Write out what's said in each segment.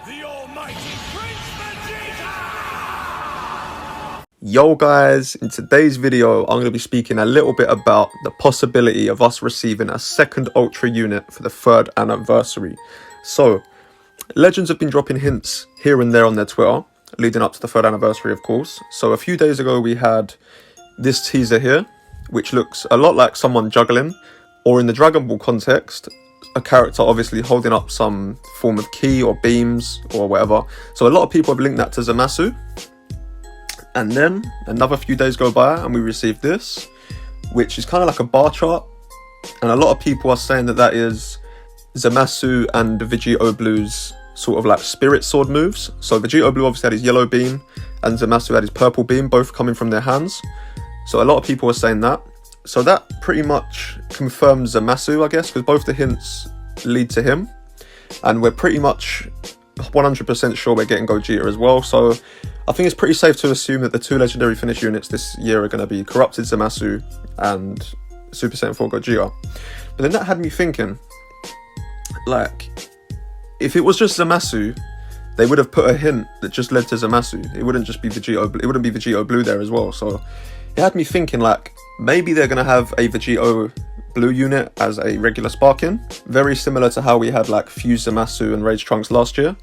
the almighty Prince Vegeta! Yo guys, in today's video I'm going to be speaking a little bit about the possibility of us receiving a second Ultra unit for the 3rd anniversary. So, Legends have been dropping hints here and there on their Twitter, leading up to the 3rd anniversary of course. So a few days ago we had this teaser here, which looks a lot like someone juggling, or in the Dragon Ball context, a character obviously holding up some form of key or beams or whatever. So a lot of people have linked that to Zamasu. And then another few days go by and we received this, which is kind of like a bar chart. And a lot of people are saying that that is Zamasu and Vegito Blue's sort of like spirit sword moves. So Vegito Blue obviously had his yellow beam and Zamasu had his purple beam, both coming from their hands. So a lot of people are saying that. So that pretty much confirms Zamasu, I guess, because both the hints lead to him. And we're pretty much 100% sure we're getting Gogeta as well. So I think it's pretty safe to assume that the 2 legendary finish units this year are going to be Corrupted Zamasu and Super Saiyan 4 Gogeta. But then that had me thinking, like, if it was just Zamasu, they would have put a hint that just led to Zamasu. It wouldn't just be Vegito, it wouldn't be Vegito Blue there as well. So it had me thinking, like, maybe they're going to have a Vegito Blue unit as a regular Sparking, very similar to how we had like Fuse Zamasu and Rage Trunks last year.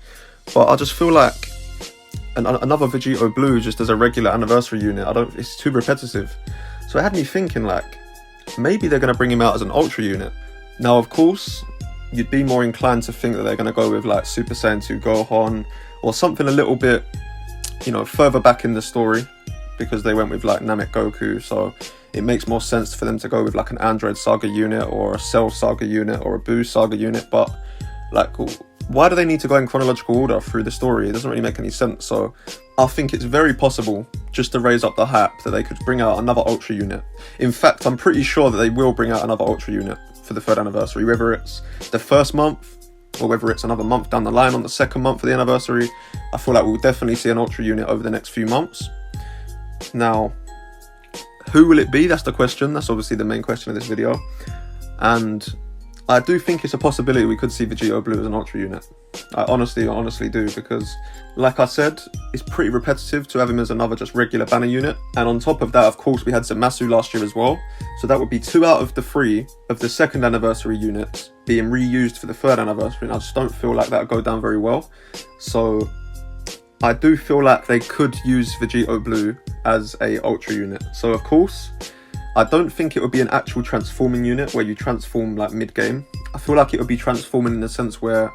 But I just feel like another Vegito Blue just as a regular anniversary unit, it's too repetitive. So it had me thinking, like, maybe they're going to bring him out as an Ultra unit. Now of course you'd be more inclined to think that they're going to go with like Super Saiyan 2 Gohan or something a little bit, you know, further back in the story, because they went with like Namek Goku, so it makes more sense for them to go with like an Android Saga unit or a Cell Saga unit or a Boo Saga unit. But like, why do they need to go in chronological order through the story? It doesn't really make any sense. So I think it's very possible, just to raise up the hype, that they could bring out another Ultra unit. In fact, I'm pretty sure that they will bring out another Ultra unit for the 3rd anniversary, whether it's the 1st month or whether it's another month down the line on the 2nd month of the anniversary. I feel like we'll definitely see an Ultra unit over the next few months. Now, who will it be? That's the question. That's obviously the main question of this video. And I do think it's a possibility we could see Vegito Blue as an Ultra unit. I honestly do, because like I said, it's pretty repetitive to have him as another just regular banner unit. And on top of that, of course, we had Zamasu last year as well. So that would be 2 out of the 3 of the 2nd anniversary units being reused for the 3rd anniversary. And I just don't feel like that would go down very well. So I do feel like they could use Vegito Blue as a Ultra unit. So of course, I don't think it would be an actual transforming unit where you transform like mid-game. I feel like it would be transforming in the sense where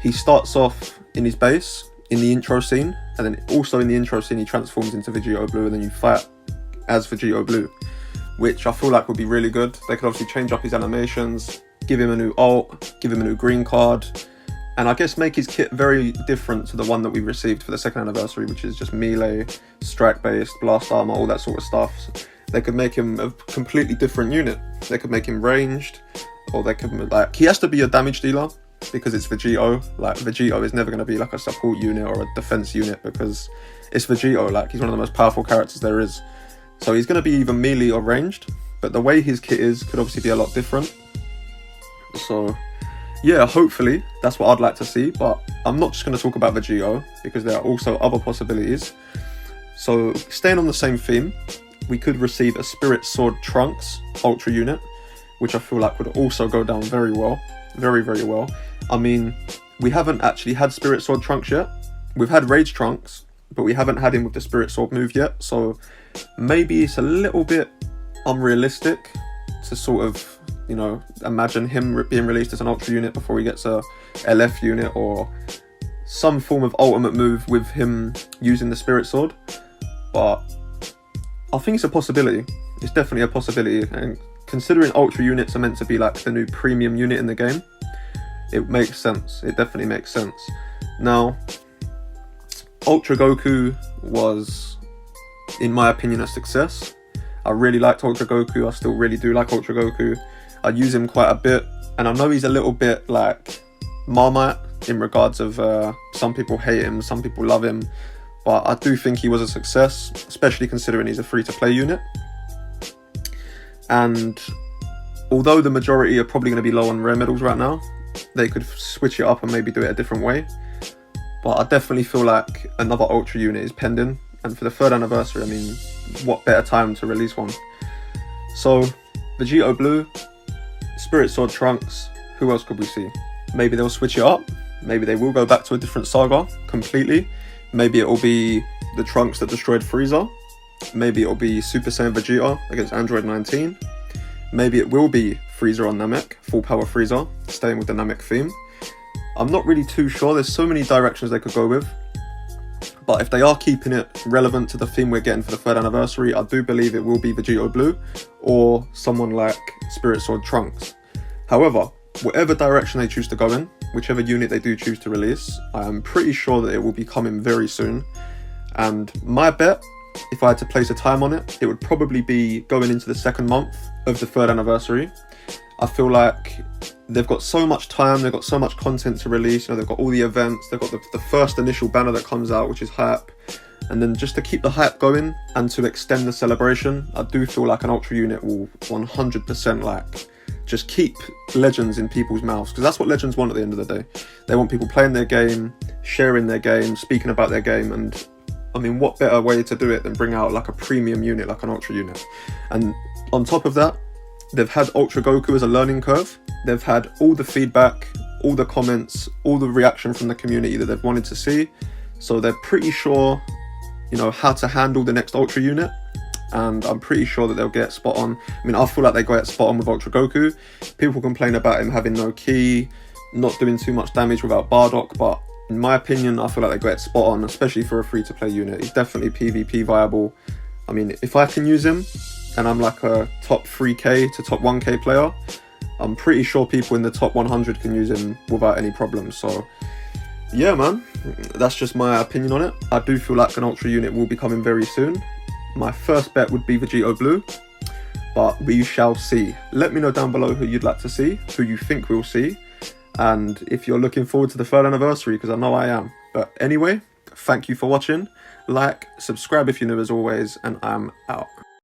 he starts off in his base in the intro scene, and then also in the intro scene he transforms into Vegito Blue, and then you fight as Vegito Blue, which I feel like would be really good. They could obviously change up his animations, give him a new ult, give him a new green card, and I guess make his kit very different to the one that we received for the 2nd anniversary, which is just melee, strike based, blast armor, all that sort of stuff. They could make him a completely different unit. They could make him ranged, or they could, like, he has to be a damage dealer because it's Vegito. Like, Vegito is never going to be like a support unit or a defense unit because it's Vegito. Like, he's one of the most powerful characters there is. So he's going to be either melee or ranged, but the way his kit is could obviously be a lot different. So yeah, hopefully that's what I'd like to see, but I'm not just going to talk about Vegito because there are also other possibilities. So staying on the same theme, we could receive a Spirit Sword Trunks Ultra unit, which I feel like would also go down very well. Very, very well. I mean, we haven't actually had Spirit Sword Trunks yet. We've had Rage Trunks, but we haven't had him with the Spirit Sword move yet. So maybe it's a little bit unrealistic to sort of, you know, imagine him being released as an Ultra unit before he gets a LF unit or some form of ultimate move with him using the Spirit Sword. But I think it's a possibility. It's definitely a possibility, and considering Ultra units are meant to be like the new premium unit in the game, it makes sense. It definitely makes sense. Now, Ultra Goku was, in my opinion, a success. I really liked Ultra Goku. I still really do like Ultra Goku. I use him quite a bit, and I know he's a little bit like Marmite in regards of some people hate him, some people love him, but I do think he was a success, especially considering he's a free-to-play unit. And although the majority are probably going to be low on rare medals right now, they could switch it up and maybe do it a different way. but I definitely feel like another Ultra unit is pending. And for the 3rd anniversary, I mean, what better time to release one? So, Vegito Blue, Spirit Sword Trunks, who else could we see? Maybe they'll switch it up. Maybe they will go back to a different saga completely. Maybe it will be the Trunks that destroyed Frieza. Maybe it will be Super Saiyan Vegeta against Android 19. Maybe it will be Frieza on Namek, Full Power Frieza, staying with the Namek theme. I'm not really too sure. There's so many directions they could go with. But if they are keeping it relevant to the theme we're getting for the 3rd anniversary, I do believe it will be Vegito Blue or someone like Spirit Sword Trunks. However, whatever direction they choose to go in, whichever unit they do choose to release, I am pretty sure that it will be coming very soon. And my bet, if I had to place a time on it, it would probably be going into the 2nd month of the 3rd anniversary. I feel like they've got so much time, they've got so much content to release, you know, they've got all the events, they've got the first initial banner that comes out, which is hype. And then just to keep the hype going and to extend the celebration, I do feel like an Ultra unit will 100% like just keep Legends in people's mouths, because that's what Legends want at the end of the day. They want people playing their game, sharing their game, speaking about their game, and I mean, what better way to do it than bring out like a premium unit like an Ultra unit? And on top of that, they've had Ultra Goku as a learning curve. They've had all the feedback, all the comments, all the reaction from the community that they've wanted to see. So they're pretty sure, you know, how to handle the next Ultra unit. And I'm pretty sure that they'll get spot on. I mean, I feel like they got spot on with Ultra Goku. People complain about him having no ki, not doing too much damage without Bardock, but in my opinion, I feel like they got spot on, especially for a free-to-play unit. He's definitely PvP viable. I mean, if I can use him, and I'm like a top 3k to top 1k player, I'm pretty sure people in the top 100 can use him without any problems. So yeah, man, that's just my opinion on it. I do feel like an Ultra unit will be coming very soon. My first bet would be Vegito Blue, but we shall see. Let me know down below who you'd like to see, who you think we'll see, and if you're looking forward to the 3rd anniversary, because I know I am. But anyway, thank you for watching. Like, subscribe if you're new as always, and I'm out.